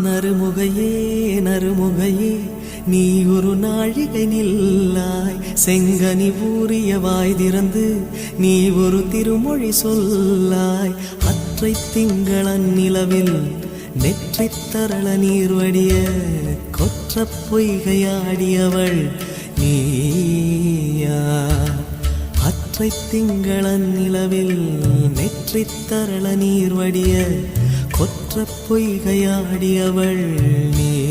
நறுமுகையே நறுமுகையே நீ ஒரு நாழிகை நில்லாய், செங்கனி ஊறிய வாய் திறந்து நீ ஒரு திருமொழி சொல்லாய். அற்றை திங்களன் நிலவில் நெற்றித் தரள நீர் வடிய கொற்ற பொய்கையாடியவள் நீயா. அற்றை திங்களன் நிலவில் நெற்றித் தரள நீர் வடிய கொற்ற பொய்கையாடியவள் நீ.